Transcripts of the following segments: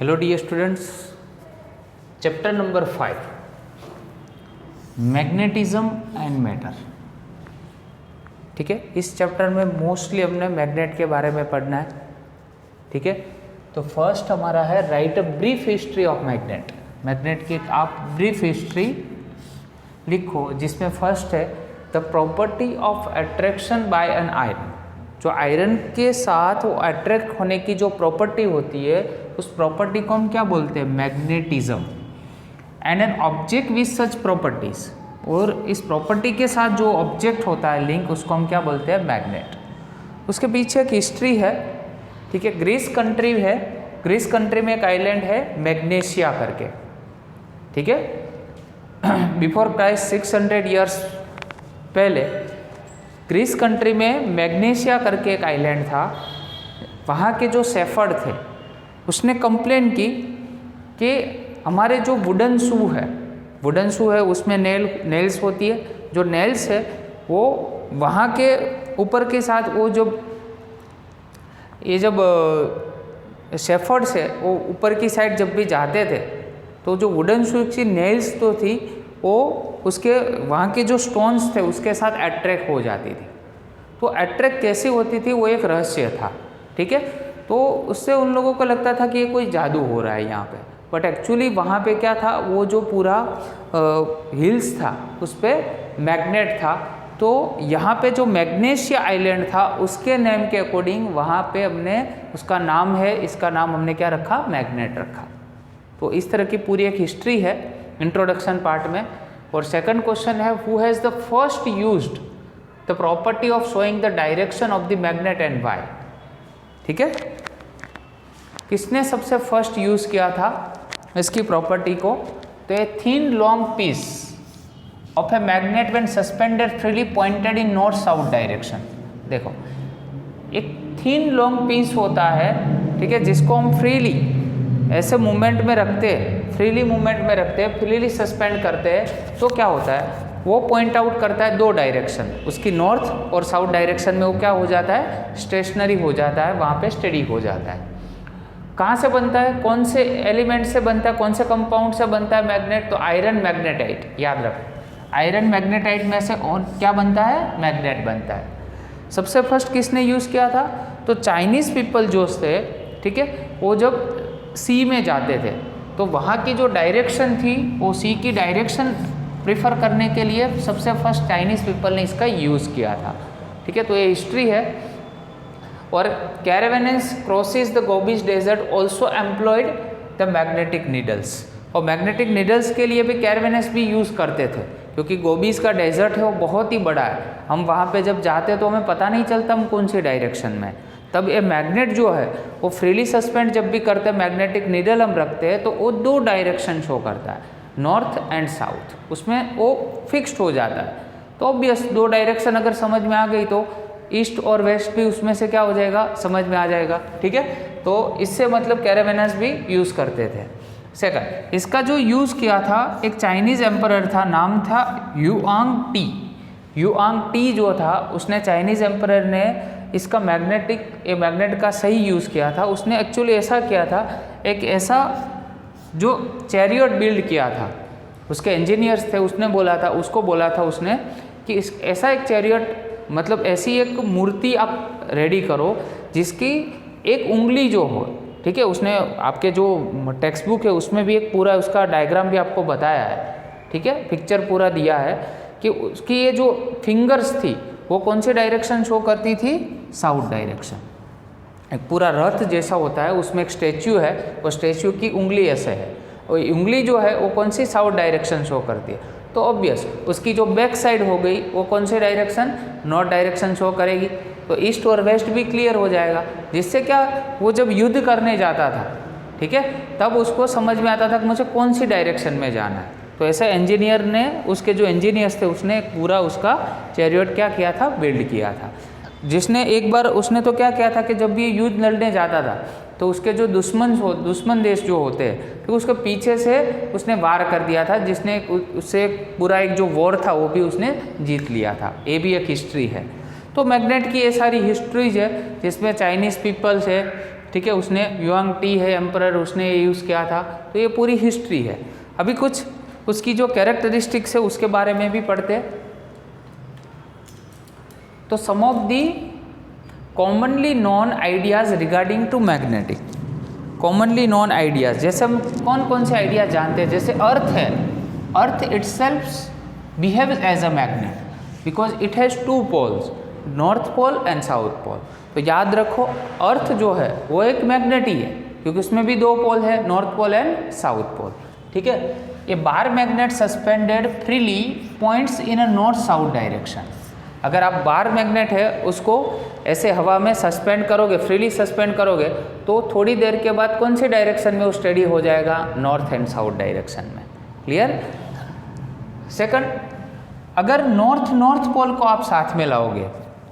Hello dear students, chapter number 5 magnetism and matter. ठीक है, इस चैप्टर में मोस्टली हमने मैग्नेट के बारे में पढ़ना है। ठीक है, तो फर्स्ट हमारा है write a brief history of magnet. Magnet की आप ब्रीफ हिस्ट्री लिखो, जिसमें फर्स्ट है the property of attraction by an iron. जो आयरन के साथ वो अट्रैक्ट होने की जो प्रॉपर्टी होती है, उस प्रॉपर्टी को हम क्या बोलते हैं? Magnetism. And an object with such properties, और इस प्रॉपर्टी के साथ जो ऑब्जेक्ट होता है लिंक, उसको हम क्या बोलते हैं? मैग्नेट। उसके पीछे एक हिस्ट्री है। ठीक है, ग्रीस कंट्री है, ग्रीस कंट्री में एक आइलैंड है मैग्नेशिया करके। ठीक है, बिफोर क्राइस्ट 600 ईयर्स पहले ग्रीस कंट्री में मैग्नेशिया करके एक आइलैंड था। वहाँ के जो शेफर्ड थे, उसने कंप्लेन की कि हमारे जो वुडन शू है उसमें नेल्स होती है। जो नेल्स है वो वहाँ के ऊपर के साथ वो जब शेफर्ड्स है वो ऊपर की साइड जब भी जाते थे, तो जो वुडन शू की नेल्स तो थी, वो उसके वहाँ के जो स्टोन्स थे उसके साथ अट्रैक्ट हो जाती थी। तो अट्रैक्ट कैसे होती थी वो एक रहस्य था। ठीक है, तो उससे उन लोगों को लगता था कि ये कोई जादू हो रहा है यहाँ पे, बट एक्चुअली वहाँ पे क्या था, वो जो पूरा हिल्स था उस पर मैग्नेट था। तो यहाँ पे जो मैग्नेशिया आइलैंड था उसके नेम के अकॉर्डिंग वहाँ पे हमने उसका नाम है, इसका नाम हमने क्या रखा? मैग्नेट रखा। तो इस तरह की पूरी एक हिस्ट्री है इंट्रोडक्शन पार्ट में। और सेकंड क्वेश्चन है, who has the first used the property of showing the direction of the magnet and why. ठीक है, किसने सबसे फर्स्ट यूज किया था इसकी प्रॉपर्टी को? तो a thin long piece of a magnet when suspended freely pointed in north south direction. देखो, एक थिन लॉन्ग पीस होता है, ठीक है, जिसको हम फ्रीली ऐसे मूवमेंट में रखते हैं, फ्रीली सस्पेंड करते हैं, तो क्या होता है? वो पॉइंट आउट करता है दो डायरेक्शन, उसकी नॉर्थ और साउथ डायरेक्शन में वो क्या हो जाता है? स्टेशनरी हो जाता है, वहाँ पे स्टडी हो जाता है। कहाँ से बनता है? कौन से एलिमेंट से बनता है? कौन से कंपाउंड से बनता है मैग्नेट? तो आयरन मैग्नेटाइट, याद रखो, आयरन मैग्नेटाइट में से और क्या बनता है? मैग्नेट बनता है। सबसे फर्स्ट किसने यूज़ किया था? तो चाइनीज़ पीपल जो थे, ठीक है, वो जब सी में जाते थे तो वहाँ की जो डायरेक्शन थी, वो सी की डायरेक्शन प्रीफर करने के लिए सबसे फर्स्ट चाइनीज़ पीपल ने इसका यूज़ किया था। ठीक है, तो ये हिस्ट्री है। और caravans crosses the Gobi's desert also employed the magnetic needles. और मैग्नेटिक नीडल्स के लिए भी कैरावेनेंस भी यूज़ करते थे, क्योंकि गोबीज का डेजर्ट है वो बहुत ही बड़ा है। हम वहाँ पे जब जाते तो हमें पता नहीं चलता हम कौन सी डायरेक्शन में। तब ये मैग्नेट जो है वो फ्रीली सस्पेंड जब भी करते हैं, मैग्नेटिक नीडल हम रखते हैं, तो वो दो डायरेक्शन शो करता है, नॉर्थ एंड साउथ, उसमें वो फिक्स्ड हो जाता है। तो ऑब्वियस दो डायरेक्शन अगर समझ में आ गई तो ईस्ट और वेस्ट भी उसमें से क्या हो जाएगा? समझ में आ जाएगा। ठीक है, तो इससे मतलब कैरावेनेंस भी यूज़ करते थे। सेकंड, इसका जो यूज़ किया था एक चाइनीज़ एम्परर था, नाम था युआंग टी जो था, उसने चाइनीज़ एम्परर ने इसका मैग्नेट का सही यूज़ किया था। उसने एक्चुअली ऐसा किया था, एक ऐसा जो चैरियट बिल्ड किया था, उसके इंजीनियर्स थे, उसको बोला था उसने कि ऐसा एक चैरियट, मतलब ऐसी एक मूर्ति आप रेडी करो जिसकी एक उंगली जो हो। ठीक है, उसने आपके जो टेक्स्ट बुक है उसमें भी एक पूरा उसका डायग्राम भी आपको बताया है। ठीक है, पिक्चर पूरा दिया है कि उसकी ये जो फिंगर्स थी वो कौन सी डायरेक्शन शो करती थी? South direction. एक पूरा रथ जैसा होता है, उसमें एक स्टैच्यू है, वो स्टैच्यू की उंगली ऐसे है, और उंगली जो है वो कौन सी? साउथ डायरेक्शन शो करती है। तो ऑब्वियस उसकी जो बैक साइड हो गई वो कौन सी डायरेक्शन? नॉर्थ डायरेक्शन शो करेगी। तो ईस्ट और वेस्ट भी क्लियर हो जाएगा, जिससे क्या, वो जब युद्ध करने जाता था, ठीक है, तब उसको समझ में आता था कि मुझे कौन सी डायरेक्शन में जाना है। तो ऐसे इंजीनियर ने, उसके जो इंजीनियर्स थे, उसने पूरा उसका चैरियट क्या किया था? बिल्ड किया था। जिसने एक बार उसने तो क्या किया था कि जब भी युद्ध लड़ने जाता था तो उसके जो दुश्मन देश जो होते हैं, तो उसके पीछे से उसने वार कर दिया था, जिसने उससे पूरा एक जो वॉर था वो भी उसने जीत लिया था। ये भी एक हिस्ट्री है। तो मैग्नेट की ये सारी हिस्ट्रीज है, जिसमें चाइनीज़ पीपल्स है, ठीक है, उसने युआंग टी है एम्परर, उसने ये यूज़ किया था। तो ये पूरी हिस्ट्री है। अभी कुछ उसकी जो कैरेक्टरिस्टिक्स है उसके बारे में भी पढ़ते हैं। तो some of the commonly known ideas regarding to magnetic, commonly known ideas, जैसे हम कौन कौन से आइडिया जानते हैं, जैसे अर्थ है, earth itself behaves as a magnet because it has two poles, north pole and south pole. तो याद रखो अर्थ जो है वो एक मैग्नेट ही है क्योंकि उसमें भी दो पोल है, north pole and south pole. ठीक है, ये bar magnet suspended freely points in a north south direction. अगर आप बार मैग्नेट है उसको ऐसे हवा में सस्पेंड करोगे, फ्रीली सस्पेंड करोगे, तो थोड़ी देर के बाद कौन से डायरेक्शन में वो स्टडी हो जाएगा, नॉर्थ एंड साउथ डायरेक्शन में। क्लियर। सेकंड, अगर नॉर्थ पोल को आप साथ में लाओगे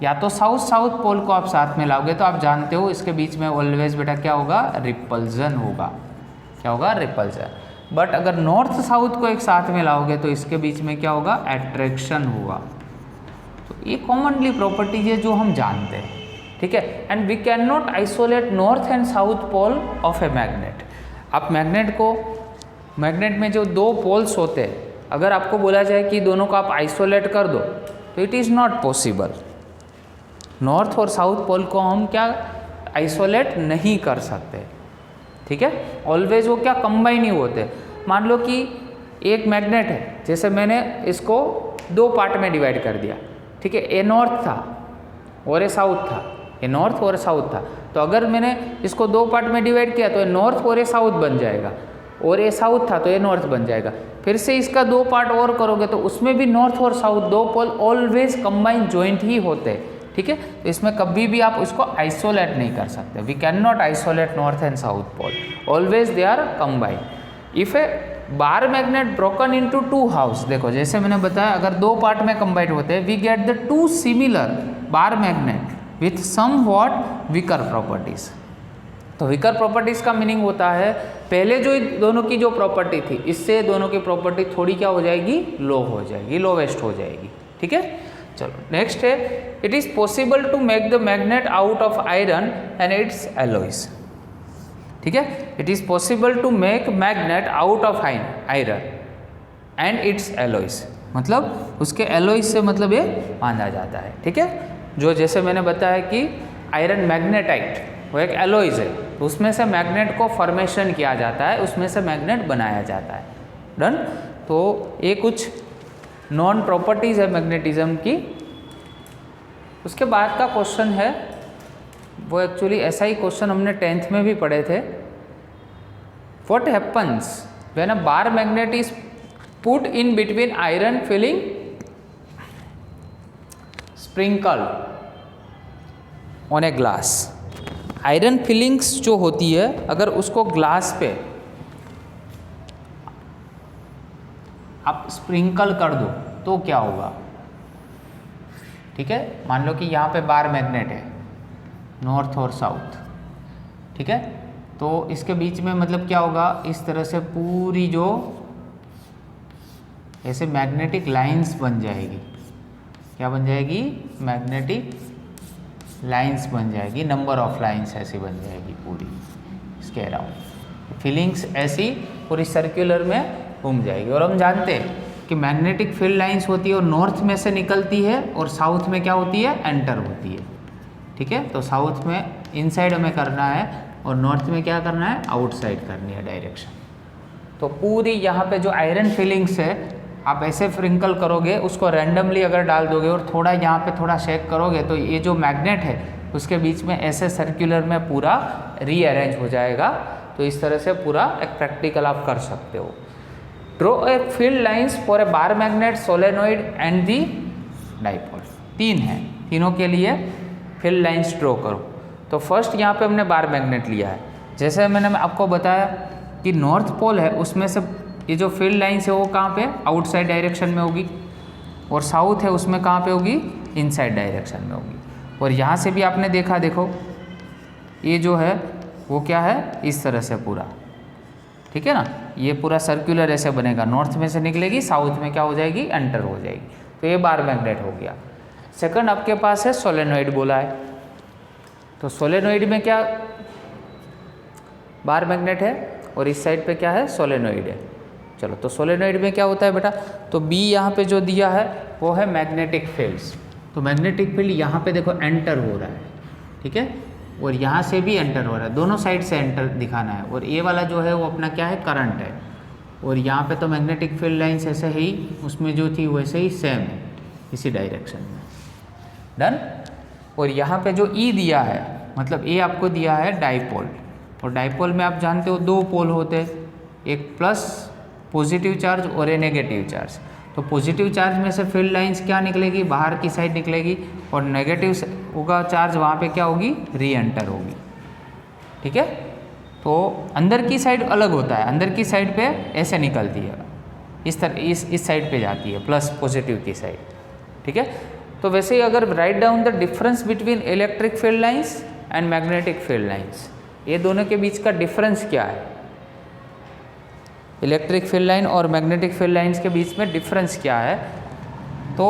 या तो साउथ पोल को आप साथ में लाओगे, तो आप जानते हो इसके बीच में ऑलवेज बेटा क्या होगा, रिपल्जन होगा। क्या होगा, रिपल्जन। बट अगर नॉर्थ साउथ को एक साथ में लाओगे तो इसके बीच में क्या होगा, अट्रैक्शन होगा। तो ये कॉमनली प्रॉपर्टीज है जो हम जानते हैं। ठीक है, and we can not isolate north and south pole of a magnet. आप मैग्नेट में जो दो पोल्स होते हैं, अगर आपको बोला जाए कि दोनों को आप आइसोलेट कर दो तो it is not possible. North और साउथ पोल को हम क्या आइसोलेट नहीं कर सकते। ठीक है, ऑलवेज वो क्या कंबाइन ही होते। मान लो कि एक मैग्नेट है, जैसे मैंने इसको दो पार्ट में डिवाइड कर दिया। ठीक है, ए नॉर्थ था और ए साउथ था, ए नॉर्थ और साउथ था। तो अगर मैंने इसको दो पार्ट में डिवाइड किया तो ए नॉर्थ और ए साउथ बन जाएगा, और ए साउथ था तो ए नॉर्थ बन जाएगा। फिर से इसका दो पार्ट और करोगे तो उसमें भी नॉर्थ और साउथ दो पोल ऑलवेज कंबाइन जॉइंट ही होते हैं। ठीक है, तो इसमें कभी भी आप उसको आइसोलेट नहीं कर सकते। We can not isolate north and south pole, always they are combine. If a bar magnet broken into two halves, देखो जैसे मैंने बताया अगर दो पार्ट में कंबाइंड होते हैं, we get the two similar bar magnet with somewhat weaker properties. तो वीकर प्रॉपर्टीज का मीनिंग होता है पहले जो दोनों की जो प्रॉपर्टी थी, इससे दोनों की प्रॉपर्टी थोड़ी क्या हो जाएगी, लो हो जाएगी, लोवेस्ट हो जाएगी। ठीक है, चलो नेक्स्ट है, it is possible to make the magnet out of iron and its alloys. ठीक है, it is possible to make magnet out of iron and its alloys, मतलब उसके एलॉयज से मतलब ये माना जाता है। ठीक है, जो जैसे मैंने बताया कि आयरन मैग्नेटाइट वो एक एलॉयज है, तो उसमें से मैग्नेट को फॉर्मेशन किया जाता है, उसमें से मैग्नेट बनाया जाता है। डन। तो ये कुछ नॉन प्रॉपर्टीज है मैग्नेटिज्म की। उसके बाद का क्वेश्चन है, वो एक्चुअली ऐसा ही क्वेश्चन हमने 10th में भी पढ़े थे। What happens when a bar magnet is put in between iron filling sprinkle on a glass. Iron filings जो होती है अगर उसको ग्लास पे आप स्प्रिंकल कर दो तो क्या होगा। ठीक है, मान लो कि यहाँ पे बार मैग्नेट है नॉर्थ और साउथ। ठीक है, तो इसके बीच में मतलब क्या होगा, इस तरह से पूरी जो ऐसे मैग्नेटिक लाइंस बन जाएगी। क्या बन जाएगी, मैग्नेटिक लाइंस बन जाएगी, नंबर ऑफ लाइंस ऐसी बन जाएगी पूरी इसके अराउंड। फीलिंग्स ऐसी पूरी सर्कुलर में घूम जाएगी। और हम जानते हैं कि मैग्नेटिक फील्ड लाइंस होती है और नॉर्थ में से निकलती है और साउथ में क्या होती है, एंटर होती है। ठीक है, तो साउथ में इनसाइड हमें करना है और नॉर्थ में क्या करना है, आउटसाइड करनी है डायरेक्शन। तो पूरी यहाँ पे जो आयरन फीलिंग्स है आप ऐसे स्प्रिंकल करोगे, उसको रैंडमली अगर डाल दोगे और थोड़ा यहाँ पे थोड़ा शेक करोगे तो ये जो मैग्नेट है उसके बीच में ऐसे सर्कुलर में पूरा रीअरेंज हो जाएगा। तो इस तरह से पूरा एक प्रैक्टिकल आप कर सकते हो। Draw a field lines for a bar magnet, solenoid and the dipole. 3 है, तीनों के लिए फील्ड लाइंस ड्रॉ करो। तो फर्स्ट यहाँ पे हमने बार मैग्नेट लिया है। जैसे मैंने आपको बताया कि नॉर्थ पोल है, उसमें से ये जो फील्ड लाइंस है वो कहाँ पे, आउटसाइड डायरेक्शन में होगी, और साउथ है उसमें कहाँ पे होगी, इनसाइड डायरेक्शन में होगी। और यहाँ से भी आपने देखा, देखो ये जो है वो क्या है, इस तरह से पूरा। ठीक है ना, ये पूरा सर्कुलर ऐसे बनेगा, नॉर्थ में से निकलेगी, साउथ में क्या हो जाएगी, एंटर हो जाएगी। तो ये बार मैग्नेट हो गया। सेकंड आपके पास है सोलेनॉइड बोला है। तो सोलेनॉइड में क्या बार मैग्नेट है और इस साइड पे क्या है, सोलेनोइड है। चलो, तो सोलेनोइड में क्या होता है बेटा, तो बी यहाँ पे जो दिया है वो है मैग्नेटिक फील्ड्स। तो मैग्नेटिक फील्ड यहाँ पे देखो एंटर हो रहा है, ठीक है, और यहाँ से भी एंटर हो रहा है, दोनों साइड से एंटर दिखाना है। और ये वाला जो है वो अपना क्या है, करंट है। और यहाँ पे तो मैग्नेटिक फील्ड लाइन्स ऐसे ही उसमें जो थी वैसे ही सेम है, इसी डायरेक्शन में। डन। और यहाँ पे जो ई दिया है, मतलब ए आपको दिया है डाइपोल, और डाइपोल में आप जानते हो दो पोल होते हैं, एक प्लस पॉजिटिव चार्ज और ए नेगेटिव चार्ज। तो पॉजिटिव चार्ज में से फील्ड लाइंस क्या निकलेगी, बाहर की साइड निकलेगी, और नेगेटिव होगा चार्ज वहाँ पे क्या होगी, री एंटर होगी। ठीक है, तो अंदर की साइड अलग होता है, अंदर की साइड पे ऐसे निकलती है, इस तरह इस साइड पे जाती है, प्लस पॉजिटिव की साइड। ठीक है, तो वैसे ही अगर write down the difference between electric field lines and magnetic field lines, ये दोनों के बीच का डिफरेंस क्या है, इलेक्ट्रिक फील्ड लाइन और मैग्नेटिक फील्ड लाइंस के बीच में डिफरेंस क्या है। तो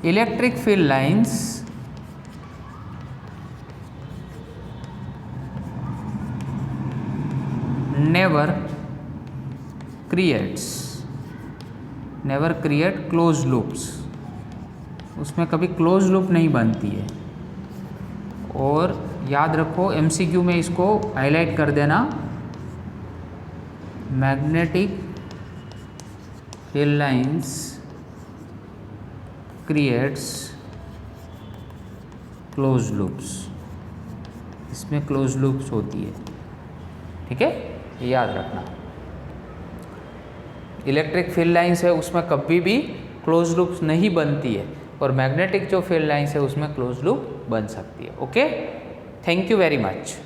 electric field lines never create close loops, उसमें कभी क्लोज लूप नहीं बनती है। और याद रखो एमसीक्यू में इसको हाईलाइट कर देना, magnetic field lines creates close loops, इसमें क्लोज लूप्स होती है। ठीक है, ये याद रखना। इलेक्ट्रिक फील्ड लाइंस है उसमें कभी भी क्लोज लूप्स नहीं बनती है, और मैग्नेटिक जो फील्ड लाइंस है उसमें क्लोज लूप बन सकती है। Okay, thank you very much.